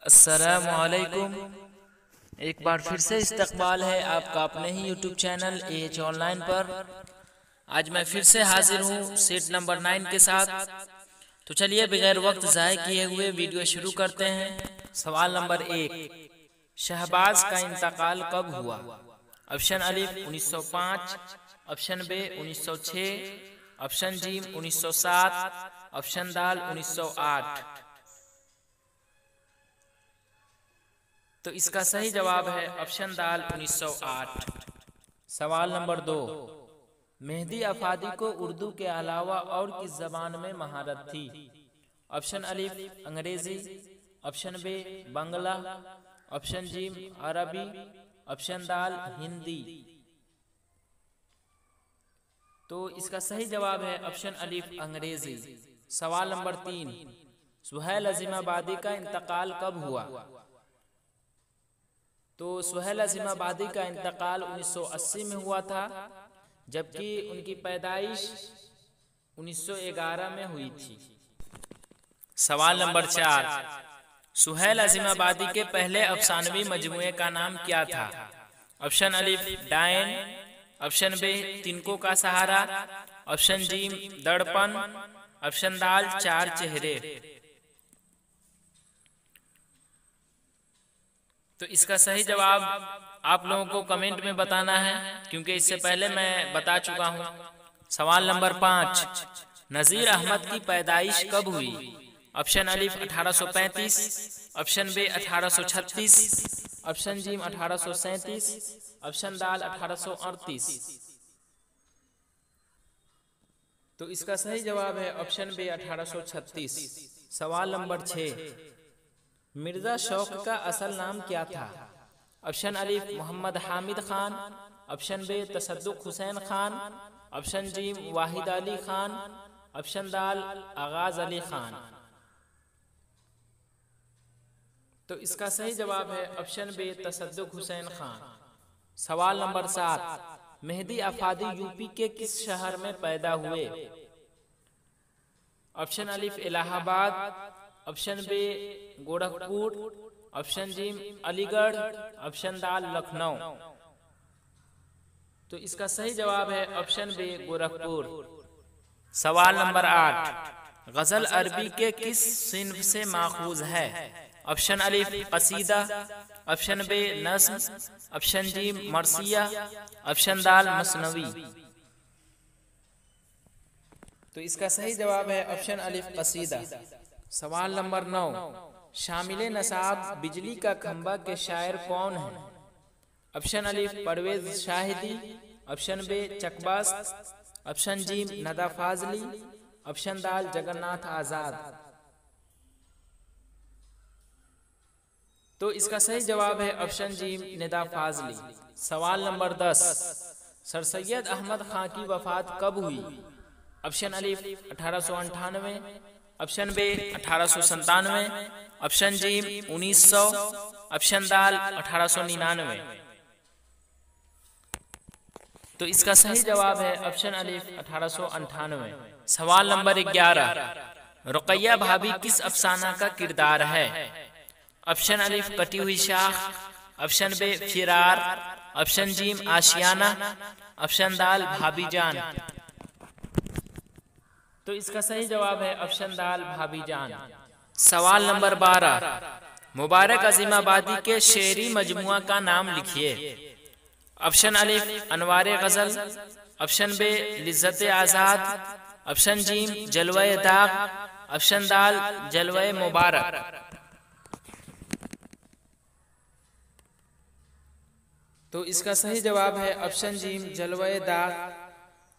अस्सलामुअलैकुम। एक बार फिर से इस्तकबाल है आपका अपने ही यूट्यूब चैनल AH ऑनलाइन पर। आज मैं फिर से हाजिर हूँ सेट नंबर 9 के साथ। तो चलिए बगैर वक्त ज़ाय किए हुए वीडियो शुरू करते हैं। सवाल नंबर 1, शहबाज का इंतकाल कब हुआ? ऑप्शन अलिफ 1905, ऑप्शन बे 1906, ऑप्शन जीम 1907, ऑप्शन दाल 1908। तो इसका सही जवाब है ऑप्शन दाल 1908। सवाल नंबर 2, मेहदी अफादी को उर्दू के अलावा और किस जबान में महारत थी? ऑप्शन अलिफ अंग्रेजी, ऑप्शन बे बंगला, ऑप्शन जीम अरबी, ऑप्शन दाल हिंदी। तो इसका सही जवाब है ऑप्शन अलिफ अंग्रेजी। सवाल नंबर 3, सुहैल अजीमाबादी का इंतकाल कब हुआ? तो सुहैल अजीमाबादी का इंतकाल 1980 में हुआ था, जबकि उनकी पैदाइश 1911 में हुई थी। सवाल नंबर 4, सुहैल अजीमाबादी के पहले अफसानवी मजमूए का नाम क्या था? ऑप्शन अलिफ डायन, ऑप्शन बे तिनको का सहारा, ऑप्शन जीम दड़पन, ऑप्शन दाल चार चेहरे। तो इसका सही जवाब आप लोगों को कमेंट में बताना है, क्योंकि इससे पहले मैं बता चुका हूं। सवाल नंबर 5, नज़ीर अहमद की पैदाइश कब हुई? ऑप्शन अलिफ 1835, ऑप्शन बे 1836, ऑप्शन जीम 1837, ऑप्शन दाल 1838। तो इसका सही जवाब है ऑप्शन बे 1836। सवाल नंबर 6, मिर्जा शौक का असल नाम क्या था? ऑप्शन अलिफ मोहम्मद हामिद खान, ऑप्शन बे तसद्दुक हुसैन खान, ऑप्शन जीम वाहिद अली खान, ऑप्शन दाल आगाज अली खान। तो इसका सही जवाब है ऑप्शन बे तसद्दुक हुसैन खान। सवाल नंबर 7, मेहदी अफादी यूपी के किस शहर में पैदा हुए? ऑप्शन अलिफ इलाहाबाद, ऑप्शन बे गोरखपुर, ऑप्शन जीम अलीगढ़, ऑप्शन दाल लखनऊ। तो इसका सही जवाब है ऑप्शन बे गोरखपुर। सवाल नंबर 8, गजल अरबी के किस सिन्फ से माखूज है? ऑप्शन अलिफ कसीदा, ऑप्शन बे नज़्म, ऑप्शन जीम मरसिया, ऑप्शन दाल मसनवी। तो इसका सही जवाब है ऑप्शन अलिफ कसीदा। सवाल नंबर 9, शामिल नसाब बिजली का खंबा के शायर कौन है? ऑप्शन अलिफ परवेज शाहिदी, ऑप्शन बे चकबास, ऑप्शन जीम नदा फाजली, ऑप्शन दाल जगन्नाथ आजाद। तो इसका सही जवाब है ऑप्शन जीम निदा फाजली। सवाल नंबर 10, सर सैयद अहमद खां की वफात कब हुई? ऑप्शन अलिफ 1898, ऑप्शन बे 1897, ऑप्शन जीम 1900, ऑप्शन दाल 1899। तो इसका सही जवाब है ऑप्शन अलिफ 1898। सवाल नंबर 11, रुकैया भाभी किस अफसाना का किरदार है? ऑप्शन अलिफ कटी हुई शाख, ऑप्शन बे फिरार, ऑप्शन जीम आशियाना, ऑप्शन दाल भाभी जान। तो इसका सही जवाब है ऑप्शन दाल भाभी जान। सवाल नंबर 12, मुबारक अजीमाबादी के शेरी मजमुआ का नाम लिखिए। ऑप्शन अलिफ अनवारे गजल, ऑप्शन बे लिज्जत आजाद, ऑप्शन जीम जलवे दाग, ऑप्शन दाल जलवे मुबारक। तो इसका सही जवाब है ऑप्शन जीम जलवे दाग।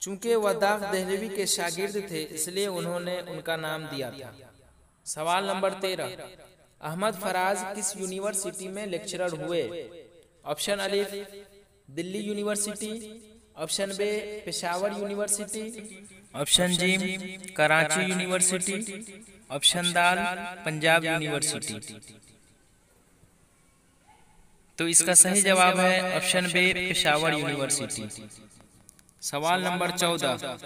चूंकि वह दाग दहलवी के शागिर्द थे, इसलिए उन्होंने उनका नाम दिया था। सवाल नंबर 13, अहमद फराज किस यूनिवर्सिटी में लेक्चरर हुए? ऑप्शन अलिफ दिल्ली यूनिवर्सिटी, ऑप्शन बे पेशावर यूनिवर्सिटी, ऑप्शन जीम कराची यूनिवर्सिटी, ऑप्शन दाल पंजाब यूनिवर्सिटी। तो इसका सही जवाब है ऑप्शन बे पेशावर यूनिवर्सिटी। सवाल नंबर 14,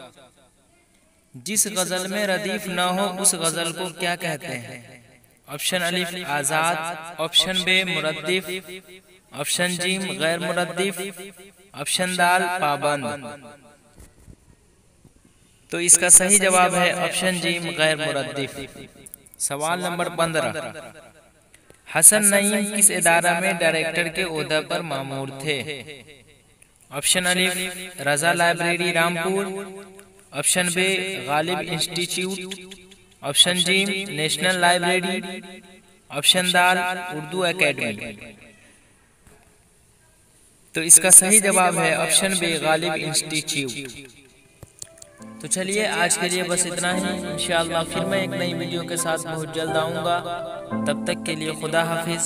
जिस गजल में रदीफ न हो उस गजल को क्या कहते हैं? ऑप्शन अलिफ आज़ाद, ऑप्शन बे मुरद्दिफ, ऑप्शन जीम गैर मुरद्दिफ, ऑप्शन दाल पाबंद। तो इसका सही जवाब है ऑप्शन जीम गैर मुरद्दिफ। सवाल नंबर 15, हसन नईम किस इदारा में डायरेक्टर के ओहदे पर मामूर थे? ऑप्शन अलिफ रजा लाइब्रेरी रामपुर, ऑप्शन बे गालिब इंस्टीट्यूट, ऑप्शन जीम नेशनल लाइब्रेरी, ऑप्शन दाल उर्दू एकेडमी। तो इसका सही जवाब है ऑप्शन बे गालिब इंस्टीट्यूट। तो चलिए आज के लिए बस इतना ही। इंशाअल्लाह फिर मैं एक नई वीडियो के साथ बहुत जल्द आऊँगा। तब तक के लिए खुदा हाफिज।